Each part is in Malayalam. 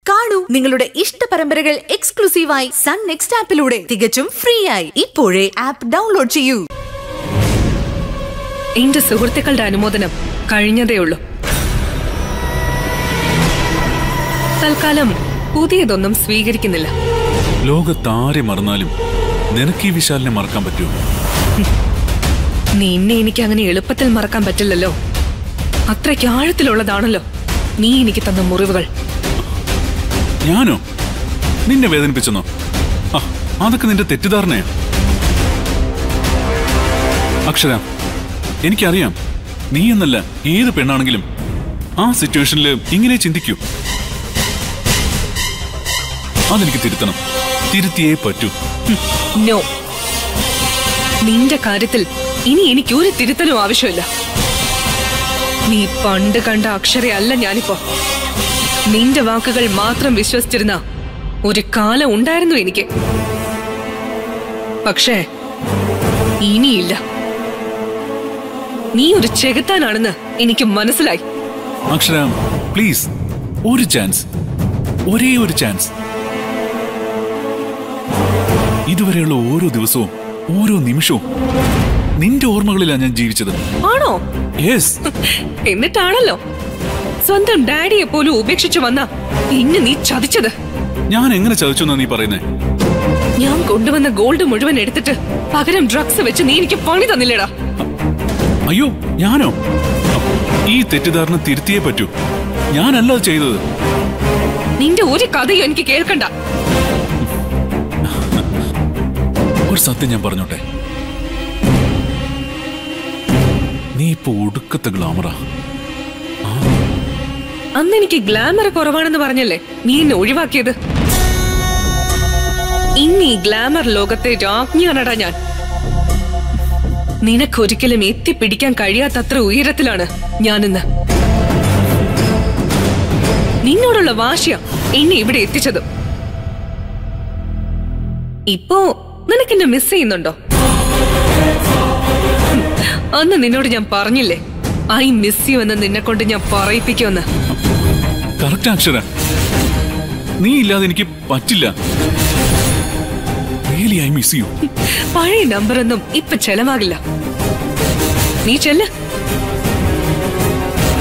കാണൂ നിങ്ങളുടെ ഇഷ്ട പരമ്പരകൾ എക്സ്ക്ലൂസീവായി സൺ നെക്സ്റ്റ് ആപ്പിലൂടെ തികച്ചും ഫ്രീ ആയി. ഇപ്പോഴേ ആപ്പ് ഡൗൺലോഡ് ചെയ്യൂ. എന്റെ സുഹൃത്തുക്കളുടെ അനുമോദനം കഴിഞ്ഞതേയുള്ളൂ. തൽക്കാലം പുതിയതൊന്നും സ്വീകരിക്കുന്നില്ല. ലോകത്താരെ മറന്നാലും നിനക്ക് ഈ വിശാലിനെ മറക്കാൻ പറ്റുമോ? നിന്നെ എനിക്ക് അങ്ങനെ എളുപ്പത്തിൽ മറക്കാൻ പറ്റില്ലല്ലോ. അത്രയ്ക്ക് ആഴത്തിലുള്ളതാണല്ലോ നീ എനിക്ക് തന്ന മുറിവുകൾ. ഞാനോ നിന്നെ വേദനിപ്പിച്ചെന്നോ? അതൊക്കെ നിന്റെ തെറ്റിദ്ധാരണയാ. അക്ഷര, എനിക്കറിയാം നീ എന്നല്ല ഏത് പെണ്ണാണെങ്കിലും ആ സിറ്റുവേഷനിൽ ഇങ്ങനെ ചിന്തിക്കൂ. അതെനിക്ക് തിരുത്തണം, തിരുത്തിയേ പറ്റൂ. നോ, നിന്റെ കാര്യത്തിൽ ഇനി എനിക്ക് ഒരു തിരുത്തലും ആവശ്യമില്ല. നീ പണ്ട് കണ്ട അക്ഷരയല്ല ഞാനിപ്പോ. നിന്റെ വാക്കുകൾ മാത്രം വിശ്വസിച്ചിരുന്ന ഒരു കാലം ഉണ്ടായിരുന്നു എനിക്ക്. പക്ഷേ ഇനിയില്ല. നീ ഒരു ചെകുത്താനാണെന്ന് എനിക്ക് മനസ്സിലായി. അക്ഷര, പ്ലീസ്, ഒരു ചാൻസ്, ഒരേ ഒരു ചാൻസ്. ഇതുവരെയുള്ള ഓരോ ദിവസവും ഓരോ നിമിഷവും നിന്റെ ഓർമ്മകളിലാണ് ഞാൻ ജീവിച്ചത്. ആണോ? യെസ്. എന്നിട്ടാണല്ലോ സ്വന്തം ഡാഡിയെ പോലും ഉപേക്ഷിച്ചു വന്ന ഇന്ന് നീ ചതിച്ചത്. ഞാൻ എങ്ങനെ ചതിച്ചു എന്നാ നീ പറയുന്നേ? ഞാൻ കൊണ്ടുവന്ന ഗോൾഡ് മുഴുവൻ എടുത്തിട്ട് പകരം ഡ്രഗ്സ് വെച്ച് നീ എനിക്ക് പണി തന്നില്ലേടാ. അയ്യോ, ഞാനോ? ഈ തെറ്റിദ്ധാരണ തിരുത്തിയേ പറ്റൂ. ഞാനല്ല അത് ചെയ്തത്. നിന്റെ ഒരു കഥയും എനിക്ക് കേൾക്കണ്ട. ഒരു സത്യം ഞാൻ പറഞ്ഞോട്ടെ, നീ ഇപ്പൊ ഒടുക്കത്തെ ഗ്ലാമറാ. അന്ന് എനിക്ക് ഗ്ലാമർ കുറവാണെന്ന് പറഞ്ഞല്ലേ നീ എന്നെ ഒഴിവാക്കിയത്. ഇന്ന് ഈ ഗ്ലാമർ ലോകത്തെ രാജ്ഞിയാണടാ ഞാൻ. നിനക്കൊരിക്കലും എത്തിപ്പിടിക്കാൻ കഴിയാത്തത്ര ഉയരത്തിലാണ് ഞാനിന്ന്. നിന്നോടുള്ള വാശിയ എന്നെ ഇവിടെ എത്തിച്ചതും. ഇപ്പോ നിനക്കെന്നെ മിസ് ചെയ്യുന്നുണ്ടോ? അന്ന് നിന്നോട് ഞാൻ പറഞ്ഞില്ലേ ഐ മിസ് യു എന്ന് നിന്നെ കൊണ്ട് ഞാൻ പറയിപ്പിക്കുമെന്ന്. കറക്റ്റ് അക്ഷര, നീ ഇല്ലാതെ എനിക്ക് പറ്റില്ല. Really I miss you. പഴയ നമ്പറൊന്നും ഇപ്പൊ ചെലവാകില്ല. നീ ചെല്ല്.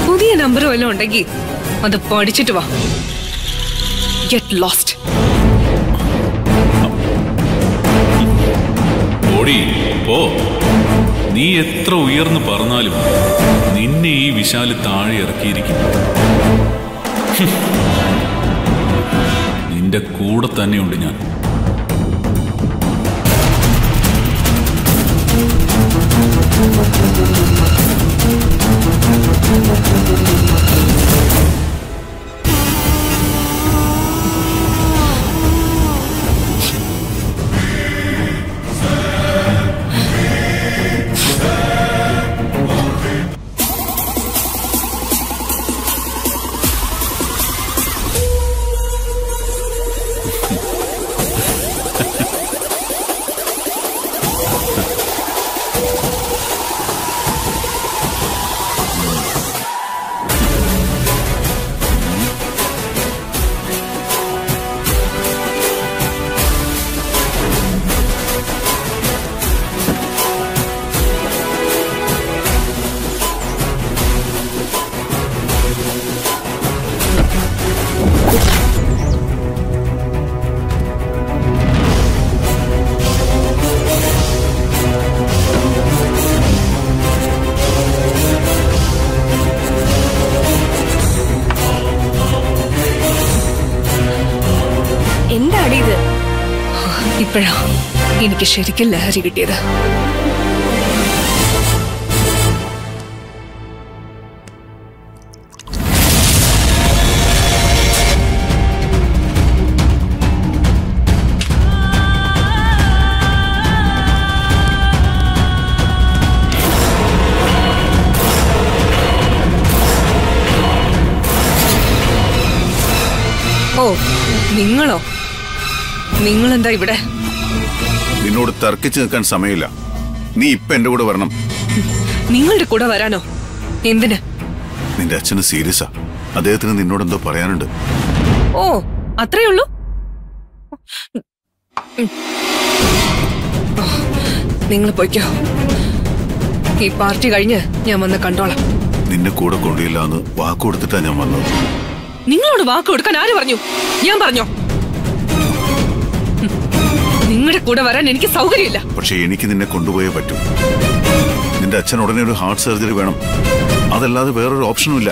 പുതിയ നമ്പർ വല്ലതും ഉണ്ടെങ്കിൽ അത് പഠിച്ചിട്ട് വാ. Get lost. ഓടി പോ. നീ എത്ര ഉയർന്നു പറഞ്ഞാലും നിന്നെ ഈ വിശാല് താഴെ ഇറക്കിയിരിക്കും. നിന്റെ കൂടെ തന്നെയുണ്ട് ഞാൻ. എന്താണിത്? ഇപ്പോഴാ എനിക്ക് ശരിക്കും ലഹരി കിട്ടിയത്. ഓ, നിങ്ങളോ? നിങ്ങളെന്താ ഇവിടെ? നിന്നോട് തർക്കിച്ചു നിൽക്കാൻ സമയമില്ല. നീ ഇപ്പൊ എന്റെ കൂടെ വരണം. നിങ്ങളുടെ കൂടെ വരാനോ? എന്തിന്? നിന്റെ അച്ഛന് സീരിയസാ. അദ്ദേഹത്തിന് നിന്നോട് എന്തോ പറയാനുണ്ട്. ഓ, അത്രേ ഉള്ളൂ. നിങ്ങൾ പോയിക്കോ. ഈ പാർട്ടി കഴിഞ്ഞ് ഞാൻ വന്ന് കണ്ടോളാം. നിന്നെ കൂടെ കൊണ്ടില്ല എന്ന് വാക്ക് കൊടുത്തിട്ടാ ഞാൻ വന്നത്. നിങ്ങളോട് വാക്ക് കൊടുക്കാൻ ആര് പറഞ്ഞു? ഞാൻ പറഞ്ഞോ? നിങ്ങളുടെ കൂടെ വരാൻ എനിക്ക് സൗകര്യമില്ല. പക്ഷെ എനിക്ക് നിന്നെ കൊണ്ടുപോയേ പറ്റൂ. നിന്റെ അച്ഛൻ ഉടനെ ഒരു ഹാർട്ട് സർജറി വേണം. അതല്ലാതെ വേറൊരു ഓപ്ഷനും ഇല്ല.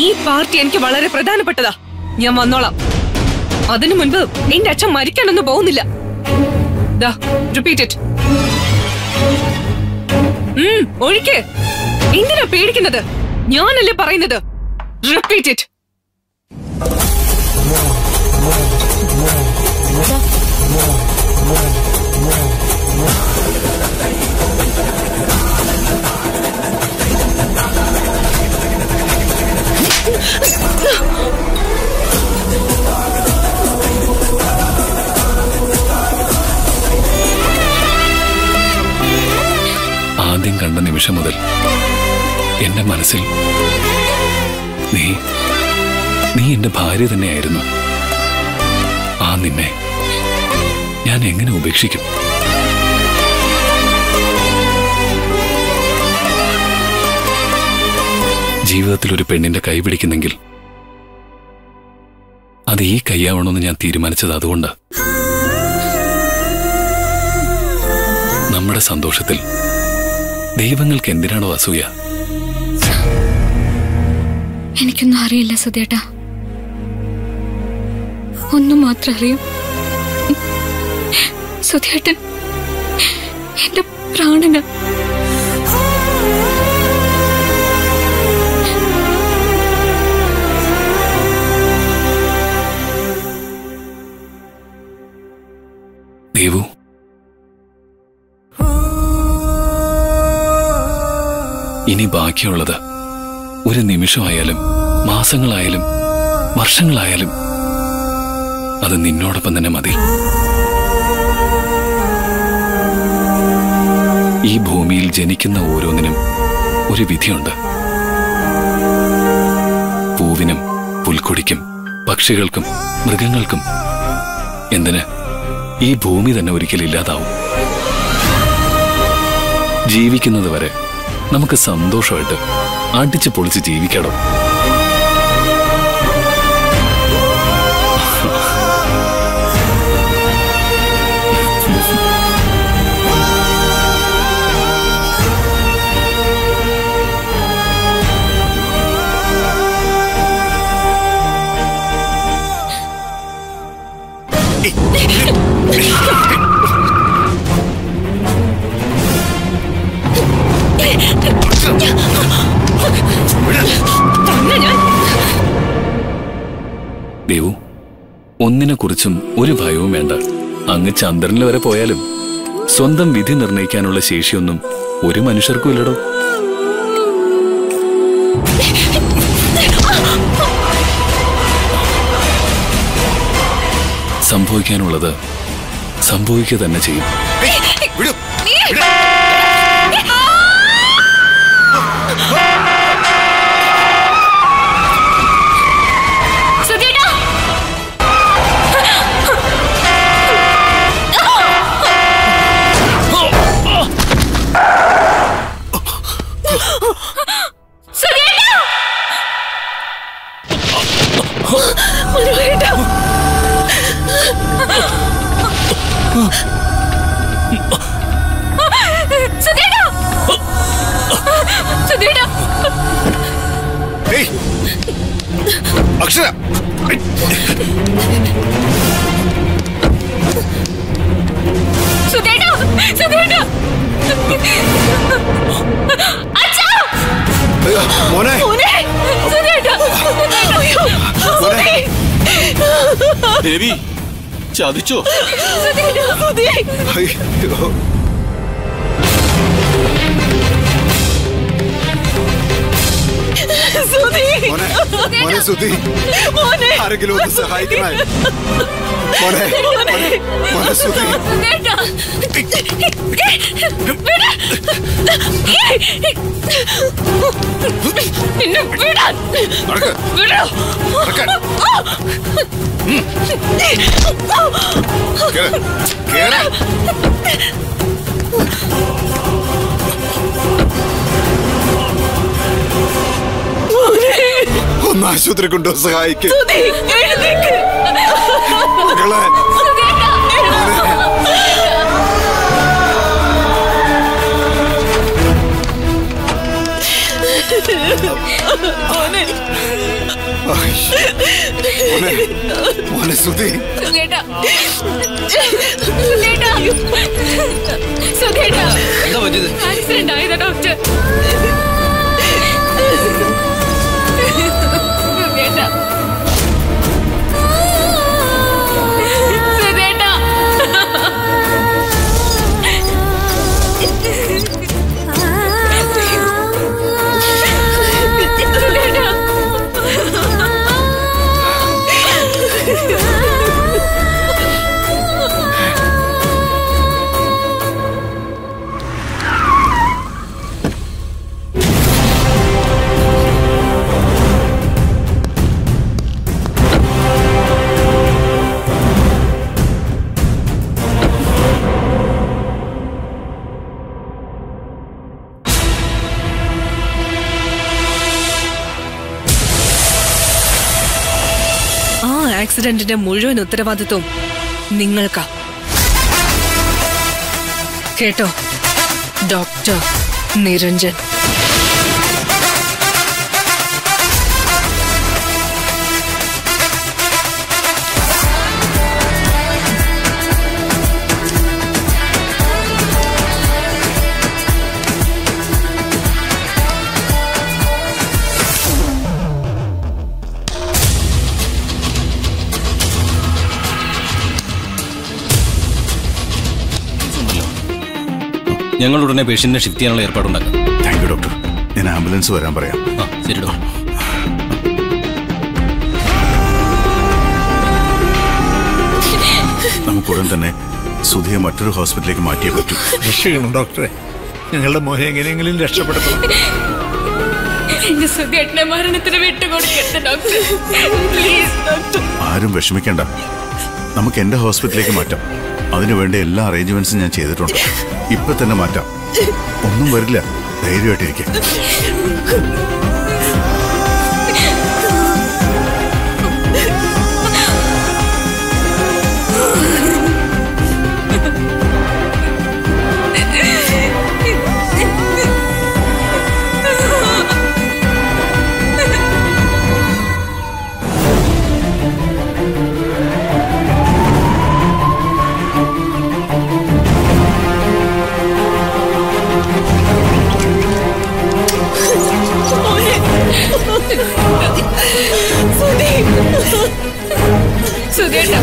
ഈ പാർട്ടി എനിക്ക് വളരെ പ്രധാനപ്പെട്ടതാ. ഞാൻ വന്നോളാം. അതിനു മുൻപ് എന്റെ അച്ഛൻ മരിക്കാനൊന്നും പോകുന്നില്ല. Repeat it. ഒഴിക്ക്. എന്തിനാ പേടിക്കുന്നത്? ഞാനല്ലേ പറയുന്നത്. Repeat it. ആദ്യം കണ്ട നിമിഷം മുതൽ എന്റെ മനസ്സിൽ നീ എന്റെ ഭാര്യ തന്നെയായിരുന്നു. ആ നിന്നെ ഞാൻ എങ്ങനെ ഉപേക്ഷിക്കും? ജീവിതത്തിൽ ഒരു പെണ്ണിന്റെ കൈ പിടിക്കുന്നെങ്കിൽ അത് ഈ കൈയാവണമെന്ന് ഞാൻ തീരുമാനിച്ചത് അതുകൊണ്ട്. നമ്മുടെ സന്തോഷത്തിൽ ദൈവങ്ങൾക്ക് എന്തിനാണോ അസൂയ? എനിക്കൊന്നും അറിയില്ല സുധേട്ടാ. ഒന്നും മാത്രം അറിയും. സുധേട്ടൻ എന്റെ പ്രാണന. ദേവു, ഇനി ബാക്കിയുള്ളത് ഒരു നിമിഷമായാലും മാസങ്ങളായാലും വർഷങ്ങളായാലും അത് നിന്നോടൊപ്പം തന്നെ മതി. ഈ ഭൂമിയിൽ ജനിക്കുന്ന ഓരോന്നിനും ഒരു വിധിയുണ്ട്. പൂവിനും പുൽക്കൊടിക്കും പക്ഷികൾക്കും മൃഗങ്ങൾക്കും. എന്തിന്? ഈ ഭൂമി തന്നെ ഒരിക്കലും ഇല്ലാതാവും. ജീവിക്കുന്നത് വരെ നമുക്ക് സന്തോഷമായിട്ട് അടിച്ചു പൊളിച്ച് ജീവിക്കാടോ. ദേവു, ഒന്നിനെക്കുറിച്ചും ഒരു ഭയവും വേണ്ട. അങ്ങ് ചന്ദ്രനിൽ വരെ പോയാലും സ്വന്തം വിധി നിർണയിക്കാനുള്ള ശേഷിയൊന്നും ഒരു മനുഷ്യർക്കും ഇല്ലടോ. സംഭവിക്കാനുള്ളത് സംഭവിക്കുക തന്നെ ചെയ്യും. അക്ഷര, ദേവി ചതിച്ചോ? ആരെങ്കിലും ഒന്ന് സഹായിക്കണേ. മോനെ മോനെ സുധി, ഒന്ന് ആശുപത്രി കൊണ്ടു സഹായിക്കും. ആക്സിഡന്റ് ആയതാ ഡോക്ടർ. ആക്സിഡന്റിന്റെ മുഴുവൻ ഉത്തരവാദിത്വം നിങ്ങൾക്കാ. കേട്ടോ ഡോക്ടർ നിരഞ്ജൻ. ഞങ്ങൾ ഉടനെ പേഷ്യന്റിനെ ഷിഫ്റ്റ് ചെയ്യാനുള്ള ഏർപ്പാടുണ്ടാക്കാം. Thank you doctor. ഞാൻ ആംബുലൻസ് വരാൻ പറയാം. ശരി ഡോക്ടർ. നമുക്കുടൻ തന്നെ സുധിയെ മറ്റൊരു ഹോസ്പിറ്റലിലേക്ക് മാറ്റിയേ പറ്റൂ. രക്ഷിക്കണം ഡോക്ടറെ. ഞങ്ങളുടെ മോനെ എങ്ങനെയെങ്കിലും രക്ഷപ്പെടുത്തണം. എന്റെ സുധിയേട്ടനെ മരണത്തിന് വിട്ടുകൊടുക്കരുത് ഡോക്ടർ. Please doctor. ആരും വിഷമിക്കേണ്ട. നമുക്ക് എന്റെ ഹോസ്പിറ്റലിലേക്ക് മാറ്റാം. അതിനുവേണ്ട എല്ലാ അറേഞ്ച്മെന്റ്സും ഞാൻ ചെയ്തിട്ടുണ്ട്. ഇപ്പൊ തന്നെ മാറ്റാം. ഒന്നും വരില്ല. ധൈര്യമായിട്ടിരിക്കെ. സുധിയേട്ടാ.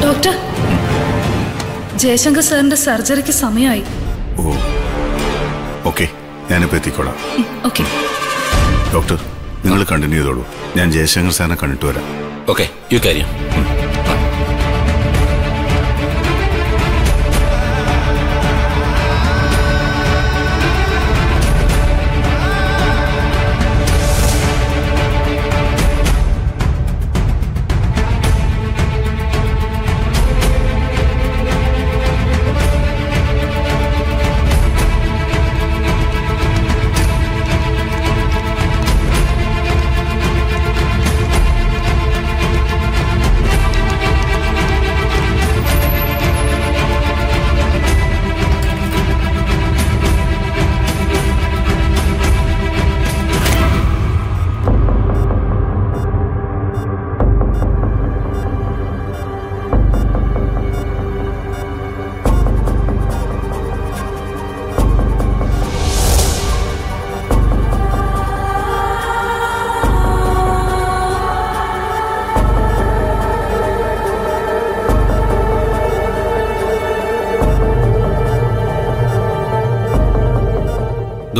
ഡോക്ടർ, ജയശങ്കർ സാറിന്റെ സർജറിക്ക് സമയമായി. ഓ ഓക്കെ, ഞാനിപ്പോ എത്തിക്കോളാം. ഓക്കെ ഡോക്ടർ, നിങ്ങൾ കണ്ടിന്യൂ ചെയ്തോളൂ. ഞാൻ ജയശങ്കർ സാറിനെ കണ്ടിട്ട് വരാം. ഓക്കെ, യു കാര്യം.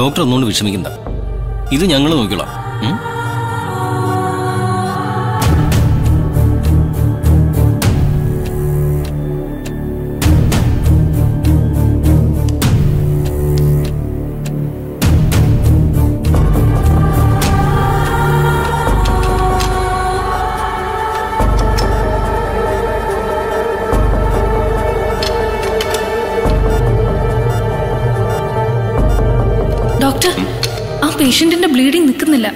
ഡോക്ടർ ഒന്നുകൊണ്ട് വിഷമിക്കണ്ട. ഇത് ഞങ്ങൾ നോക്കിക്കോളാം. ഡോക്ടർ, ആ പേഷ്യന്റിന്റെ ബ്ലീഡിംഗ് നിൽക്കുന്നില്ല.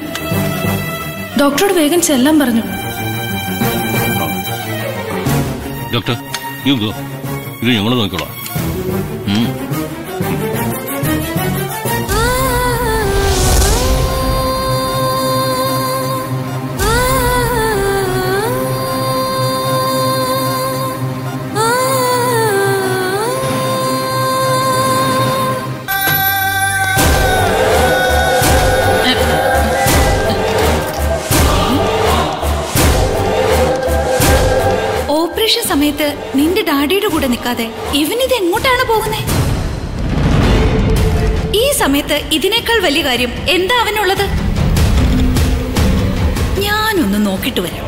ഡോക്ടറോട് വേഗം ചെല്ലാൻ പറഞ്ഞു. Doctor, you go. ഇത് ഞങ്ങൾ നോക്കിക്കോളാം. ഓപ്പറേഷൻ സമയത്ത് നിന്റെ ഡാഡിയുടെ കൂടെ നിൽക്കാതെ ഇവനിത് എങ്ങോട്ടാണ് പോകുന്നത്? ഈ സമയത്ത് ഇതിനേക്കാൾ വലിയ കാര്യം എന്താ അവനുള്ളത്? ഞാനൊന്ന് നോക്കിട്ട് വരാം.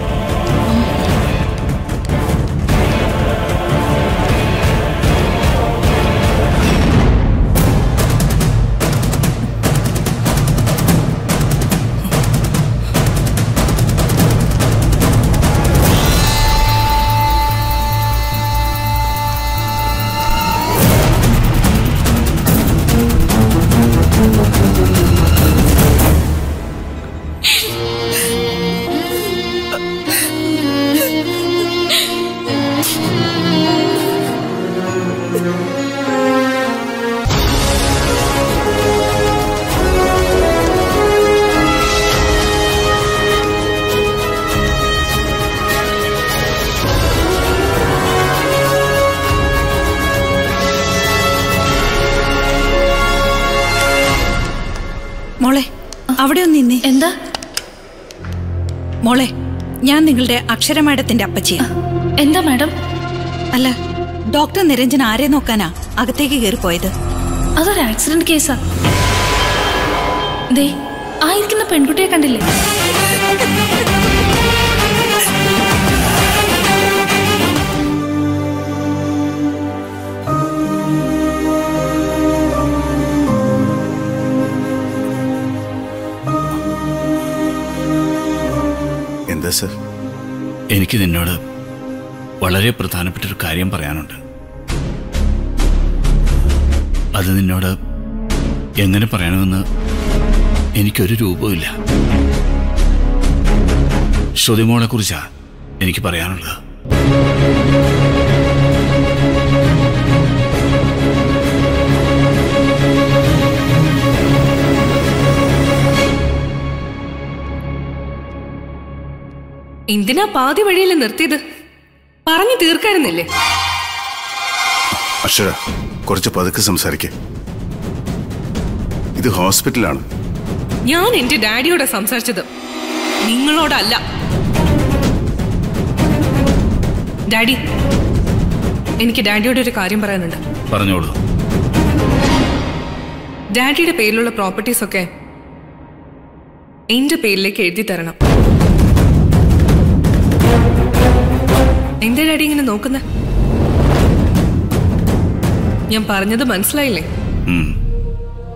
മോളെ, അവിടെ ഒന്ന് നിന്നേ. എന്താ മോളെ, ഞാൻ നിങ്ങളുടെ അക്ഷര മാഡത്തിന്റെ അപ്പച്ചിയാ. എന്താ മാഡം? അല്ല, ഡോക്ടർ നിരഞ്ജൻ ആരെ നോക്കാനാ അകത്തേക്ക് കയറിപ്പോയത്? അതൊരു ആക്സിഡന്റ് കേസാ. ദേ, ആയിരിക്കുന്ന പെൺകുട്ടിയെ കണ്ടില്ലേ? എന്താ സർ? എനിക്ക് നിന്നോട് വളരെ പ്രധാനപ്പെട്ട ഒരു കാര്യം പറയാനുണ്ട്. അത് നിന്നോട് എങ്ങനെ പറയണമെന്ന് എനിക്കൊരു രൂപമില്ല. ശ്രുതിമോളെ കുറിച്ചാ എനിക്ക് പറയാനുള്ളത്. എന്തിനാ പാതി വഴിയിൽ നിർത്തിയത്? പറഞ്ഞു തീർക്കായിരുന്നില്ലേ? അക്ഷര, കുറച്ച് പതുക്കെ സംസാരിക്കേ. ഇത് ഹോസ്പിറ്റലാണ്. ഞാൻ എന്റെ ഡാഡിയോട് സംസാരിച്ചത്, നിങ്ങളോടല്ല. ഡാഡി, എനിക്ക് ഡാഡിയോട് ഒരു കാര്യം പറയാനുണ്ട്. പറഞ്ഞോളൂ. ഡാഡിയുടെ പേരിലുള്ള പ്രോപ്പർട്ടീസ് ഒക്കെ എന്റെ പേരിലേക്ക് എഴുതി തരണം. എന്താ ഡാഡി ഇങ്ങനെ നോക്കുന്ന? ഞാൻ പറഞ്ഞത് മനസ്സിലായില്ലേ?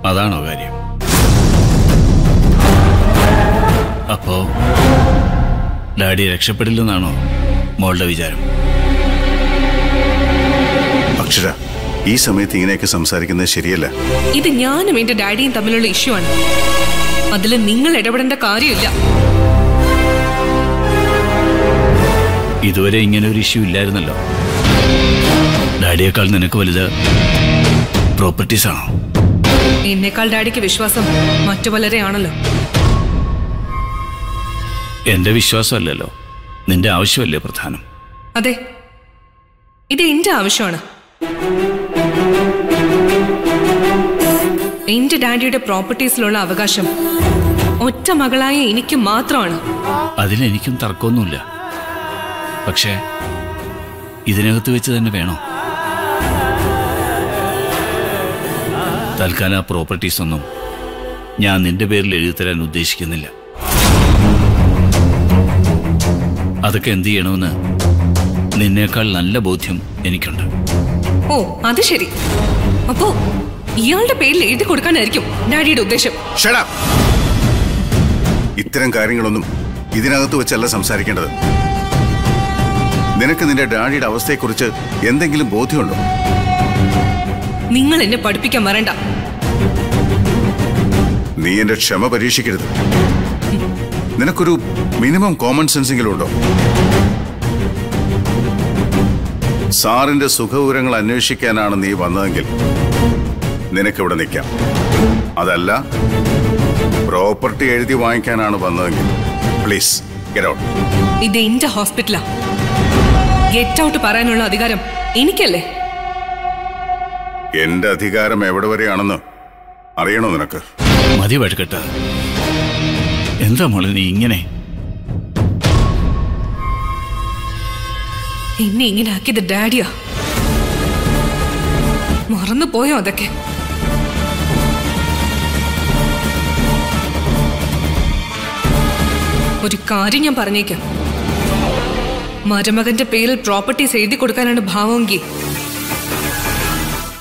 അതാണോ കാര്യം? അപ്പോ ഡാഡി രക്ഷപ്പെടില്ലെന്നാണോ മോളുടെ വിചാരം? അക്ഷര, ഈ സമയത്ത് ഇങ്ങനെയൊക്കെ സംസാരിക്കുന്നത് ശരിയല്ല. ഇത് ഞാനും എന്റെ ഡാഡിയും തമ്മിലുള്ള ഇഷ്യൂ ആണ്. അതിൽ നിങ്ങൾ ഇടപെടേണ്ട കാര്യമില്ല. ഇതുവരെ ഇങ്ങനെ ഒരു ഇഷ്യൂ ഇല്ലായിരുന്നല്ലോ. ഡാഡിയേക്കാൾ നിനക്ക് വലുത് പ്രോപ്പർട്ടീസ് ആണോ? എന്നേക്കാൾ ഡാഡിക്ക് വിശ്വാസം മറ്റു പലരെയാണല്ലോ. എന്റെ വിശ്വാസമല്ലല്ലോ, നിന്റെ ആവശ്യമല്ലേ പ്രധാനം? അതെ, ഇത് എന്റെ ആവശ്യമാണ്. എന്റെ ഡാഡിയുടെ പ്രോപ്പർട്ടീസിലുള്ള അവകാശം ഒറ്റ മകളായ എനിക്ക് മാത്രമാണ്. അതിലെനിക്കും തർക്കമൊന്നുമില്ല. പക്ഷേ ഇതിനകത്ത് വെച്ച് തന്നെ വേണോ? തൽക്കാലം ആ പ്രോപ്പർട്ടീസ് ഒന്നും ഞാൻ നിന്റെ പേരിൽ എഴുതിത്തരാൻ ഉദ്ദേശിക്കുന്നില്ല. അതൊക്കെ എന്ത് ചെയ്യണമെന്ന് നിന്നേക്കാൾ നല്ല ബോധ്യം എനിക്കുണ്ട്. ഓ അത് ശരി. അപ്പോ ഇയാളുടെ പേരിൽ എഴുതി കൊടുക്കാനായിരിക്കും ഡാഡിയുടെ ഉദ്ദേശം. ഇത്തരം കാര്യങ്ങളൊന്നും ഇതിനകത്ത് വെച്ചല്ല സംസാരിക്കേണ്ടത്. നിനക്ക് നിന്റെ ഡാഡിയുടെ അവസ്ഥയെക്കുറിച്ച് എന്തെങ്കിലും ബോധ്യമുണ്ടോ? നിങ്ങൾ എന്നെ പഠിപ്പിക്കാൻ വരണ്ട. നീ എന്റെ ക്ഷമ പരീക്ഷിക്കരുത്. നിനക്കൊരു മിനിമം കോമൺ സെൻസെങ്കിലും ഉണ്ടോ? സാറിന്റെ സുഖവിവരങ്ങൾ അന്വേഷിക്കാനാണ് നീ വന്നതെങ്കിൽ നിനക്കിവിടെ നിൽക്കാം. അതല്ല പ്രോപ്പർട്ടി എഴുതി വാങ്ങിക്കാനാണ് വന്നതെങ്കിൽ പ്ലീസ് ഗെറ്റ് ഔട്ട്. ഇത് എന്റെ ഹോസ്പിറ്റലാ. ഗെറ്റ് ഔട്ട് പറയാനുള്ള അധികാരം എനിക്കല്ലേ? എന്റെ അധികാരം എവിടെ വരെയാണെന്ന് അറിയണോ നിനക്ക്? മതി വഴക്കട്ട. എന്താ മോളെ നീ ഇങ്ങനെ? എന്നെ ഇങ്ങനെ ആക്കിയത് ഡാഡിയാ. മറന്നു പോയോ അതൊക്കെ? ഒരു കാര്യം ഞാൻ പറഞ്ഞേക്കാം. മരുമകന്റെ പേരിൽ പ്രോപ്പർട്ടീസ് എഴുതി കൊടുക്കാനാണ് ഭാവമെങ്കിൽ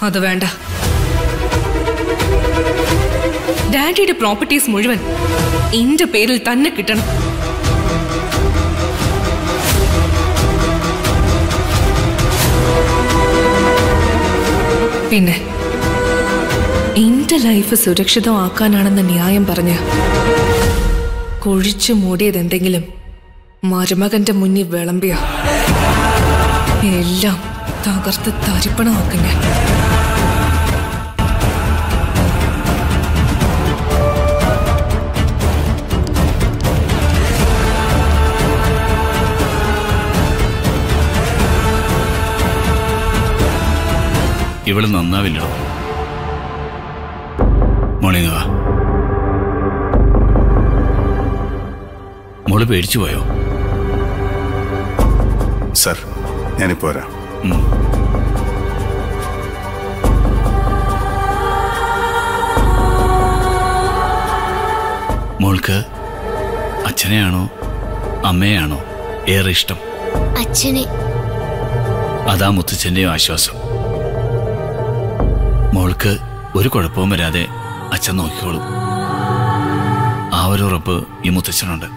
അത് വേണ്ട. ഡാഡിയുടെ പ്രോപ്പർട്ടീസ് മുഴുവൻ എന്റെ പേരിൽ തന്നെ കിട്ടണം. പിന്നെ എന്റെ ലൈഫ് സുരക്ഷിതമാക്കാനാണെന്ന ന്യായം പറഞ്ഞ് കുഴിച്ചു മൂടിയതെന്തെങ്കിലും മരുമകന്റെ മുന്നിൽ വിളമ്പിയ എല്ലാം തകർത്ത് തരിപ്പണമാക്കും ഞാൻ. ഇവള് നന്നാവില്ലോ. മോളിങ്ങ വാ. മോള് പേടിച്ചു പോയോ? സർ ഞാനിപ്പോ വരാം. മോൾക്ക് അച്ഛനെയാണോ അമ്മയെയാണോ ഏറെ ഇഷ്ടം? അച്ഛനെ. അതാ മുത്തച്ഛൻ്റെയും ആശ്വാസം. മോൾക്ക് ഒരു കുഴപ്പവും വരാതെ അച്ഛൻ നോക്കിക്കോളും. ആ ഒരു ഉറപ്പ് ഈ മുത്തച്ഛനുണ്ട്.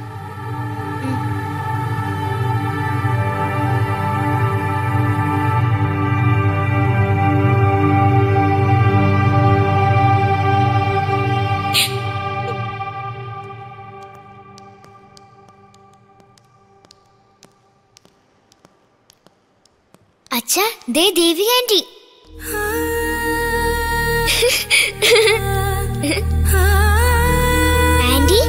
അച്ഛാ, ദേ ദേവി ആന്റി. ആന്റി,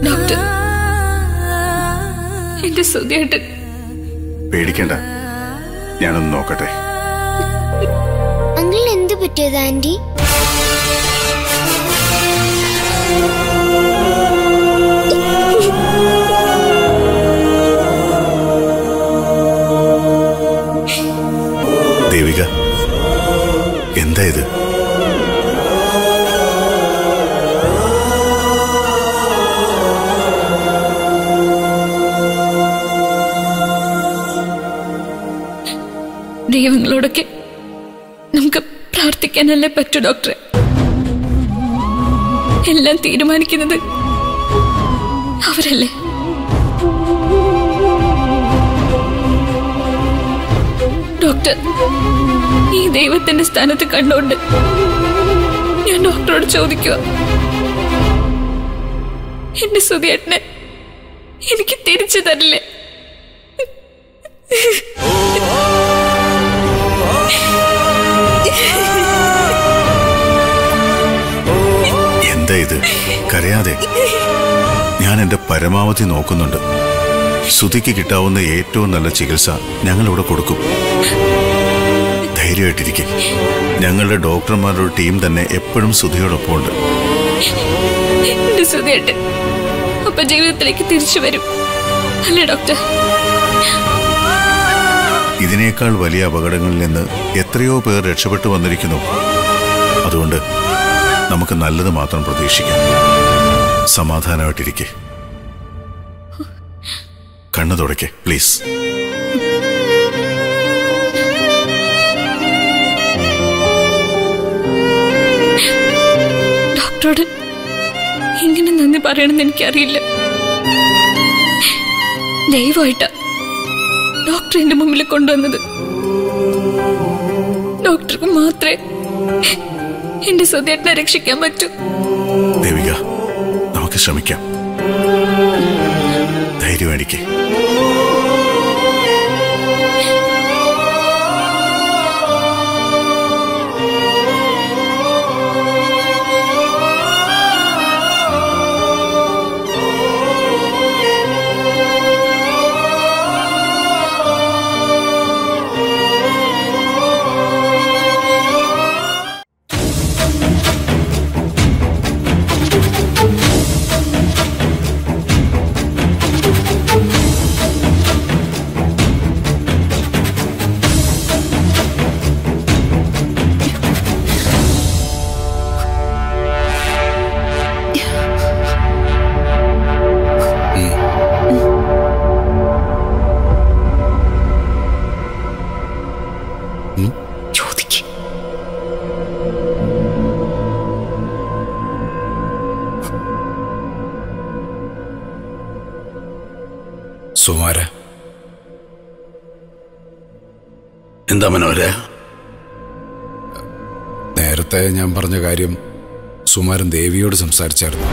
ഡോക്ടർ, എന്റെ സുധിയേട്ടൻ. പേടിക്കണ്ട, ഞാനൊന്ന് നോക്കട്ടെ. അങ്കിളിന് എന്ത് പറ്റിയത് ആന്റി? ദേവിക, എന്താ ഇത്? ദൈവങ്ങളോടൊക്കെ നമുക്ക് പ്രാർത്ഥിക്കാനല്ലേ പറ്റൂ ഡോക്ടറെ. എല്ലാം തീരുമാനിക്കുന്നത് അവരല്ലേ. ഡോക്ടർ, ഈ ദൈവത്തിന്റെ സ്ഥാനത്ത് കണ്ടുകൊണ്ട് ഞാൻ ഡോക്ടറോട് ചോദിക്കുക, എന്റെ സുധിയേട്ടനെ എനിക്ക് തിരിച്ചു തരില്ലേ? എന്താ ഇത്? കരയാതെ. ഞാൻ എന്റെ പരമാവധി നോക്കുന്നുണ്ട്. സുധിക്ക് കിട്ടാവുന്ന ഏറ്റവും നല്ല ചികിത്സ ഞങ്ങളിവിടെ കൊടുക്കും. ധൈര്യമായിട്ടിരിക്കും. ഞങ്ങളുടെ ഡോക്ടർമാരുടെ ടീം തന്നെ എപ്പോഴും സുധിയോടൊപ്പം ഉണ്ട്. എന്റെ സുധിയേട്ടൻ അപ്പൊ ജീവിതത്തിലേക്ക് തിരിച്ചു വരും അല്ലേ ഡോക്ടർ? ഇതിനേക്കാൾ വലിയ അപകടങ്ങളിൽ നിന്ന് എത്രയോ പേർ രക്ഷപ്പെട്ടു വന്നിരിക്കുന്നു. അതുകൊണ്ട് നമുക്ക് നല്ലത് മാത്രം പ്രതീക്ഷിക്കാം. സമാധാനമായിട്ടിരിക്കെ. കണ്ണു തുടയ്ക്ക് പ്ലീസ്. ഡോക്ടറോട് എങ്ങനെ നന്ദി പറയണമെന്ന് എനിക്കറിയില്ല. ദയവായിട്ടാ ഡോക്ടർ എന്റെ മുമ്പിൽ കൊണ്ടുവന്നത്. ഡോക്ടർക്ക് മാത്രമേ എന്റെ സുധിയേട്ടനെ രക്ഷിക്കാൻ പറ്റൂ. ദേവിക, നമുക്ക് ശ്രമിക്കാം. ധൈര്യമായിരിക്കെ. സുമാര, എന്താ മനോഹര? നേരത്തെ ഞാൻ പറഞ്ഞ കാര്യം സുമാരൻ ദേവിയോട് സംസാരിച്ചായിരുന്നു.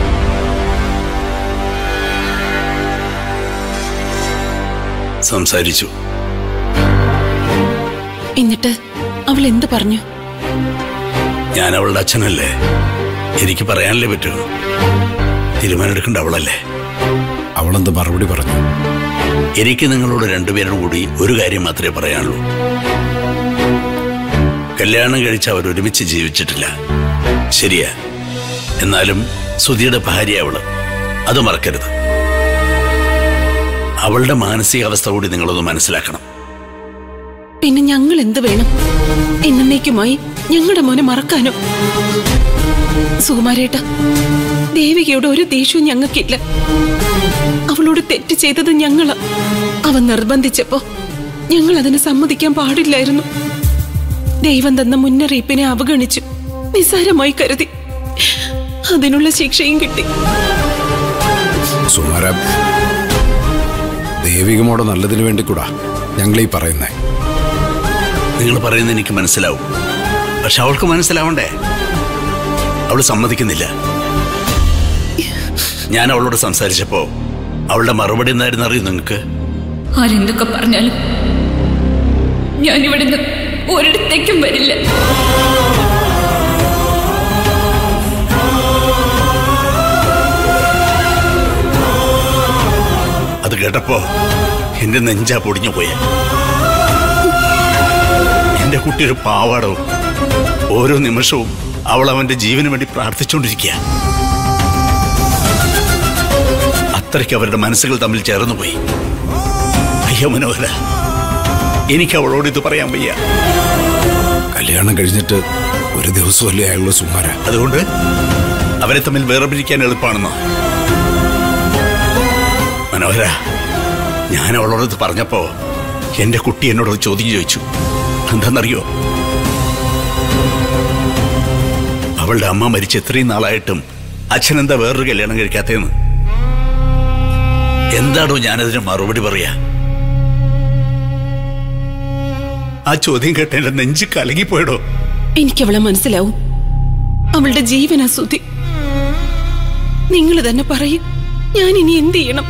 സംസാരിച്ചു. എന്നിട്ട് അവൾ എന്ത് പറഞ്ഞു? ഞാൻ അവളുടെ അച്ഛനല്ലേ, എനിക്ക് പറയാനല്ലേ പറ്റൂ. തീരുമാനമെടുക്കേണ്ട അവളല്ലേ. അവളെന്ത് മറുപടി പറഞ്ഞു? എനിക്ക് നിങ്ങളോട് രണ്ടുപേരും കൂടി ഒരു കാര്യം മാത്രമേ പറയാനുള്ളൂ. കല്യാണം കഴിച്ച് അവർ ഒരുമിച്ച് ജീവിച്ചിട്ടില്ല, ശരിയാ. എന്നാലും സുധിയുടെ ഭാര്യ അവള്, അത് മറക്കരുത്. അവളുടെ മാനസികാവസ്ഥ കൂടി നിങ്ങളൊന്ന് മനസ്സിലാക്കണം. പിന്നെ ഞങ്ങൾ എന്ത് വേണം? എന്നേക്കുമായി ഞങ്ങളുടെ മോനെ മറക്കാനോ? സുകുമാരേട്ട, ദേവികയുടെ ഒരു ദേഷ്യവും ഞങ്ങൾക്കില്ല. അവളോട് തെറ്റ് ചെയ്തത് ഞങ്ങളാ. അവൻ നിർബന്ധിച്ചപ്പോ ഞങ്ങൾ അതിന് സമ്മതിക്കാൻ പാടില്ലായിരുന്നു. ദൈവം തന്ന മുന്നറിയിപ്പിനെ അവഗണിച്ചു, നിസ്സാരമായി കരുതി. അതിനുള്ള ശിക്ഷയും കിട്ടി. സുമാര, ദേവികമോടെ നല്ലതിനു വേണ്ടി കൂടാ ഞങ്ങളീ പറയുന്നേ. നിങ്ങൾ പറയുന്നത് എനിക്ക് മനസ്സിലാവും, പക്ഷെ അവൾക്ക് മനസ്സിലാവണ്ടേ? അവൾ സമ്മതിക്കുന്നില്ല. ഞാൻ അവളോട് സംസാരിച്ചപ്പോ അവളുടെ മറുപടി എന്തായിരുന്നു അറിയും നിങ്ങൾക്ക്? ആരെന്തൊക്കെ പറഞ്ഞാലും ഞാനിവിടുന്ന് ഒരിടത്തേക്കും വരില്ല. അത് കേട്ടപ്പോ എന്റെ നെഞ്ചാ പൊടിഞ്ഞു പോയ. എന്റെ കുട്ടി ഒരു പാവാടവും. ഓരോ നിമിഷവും അവൾ അവന്റെ ജീവന് വേണ്ടി പ്രാർത്ഥിച്ചുകൊണ്ടിരിക്കുക. അത്രയ്ക്ക് അവരുടെ മനസ്സുകൾ തമ്മിൽ ചേർന്നുപോയി. അയ്യോ മനോഹര, എനിക്ക് അവളോട് ഇത് പറയാൻ വയ്യ. കല്യാണം കഴിഞ്ഞിട്ട് ഒരു ദിവസമല്ലേ ആയുള്ളൂ സുമാര. അതുകൊണ്ട് അവരെ തമ്മിൽ വേർപിരിക്കാൻ എളുപ്പമാണെന്നോ? മനോഹര, ഞാൻ അവളോട് ഇത് പറഞ്ഞപ്പോ എന്റെ കുട്ടി എന്നോട് ചോദ്യം ചോദിച്ചു. എന്താണെന്നറിയോ? അവളുടെ അമ്മ മരിച്ച് ഇത്രയും നാളായിട്ടും അച്ഛനെന്താ വേറൊരു കല്യാണം കഴിക്കാത്തേന്ന്. എന്താണോ ഞാനതിന് മറുപടി പറയാ? ആ ചോദ്യം കേട്ട എന്റെ നെഞ്ച് കലങ്ങിപ്പോയടോ. എനിക്കവളെ മനസ്സിലാവും. അവളുടെ ജീവനാ സുധി. നിങ്ങൾ തന്നെ പറയും, ഞാൻ ഇനി എന്ത് ചെയ്യണം?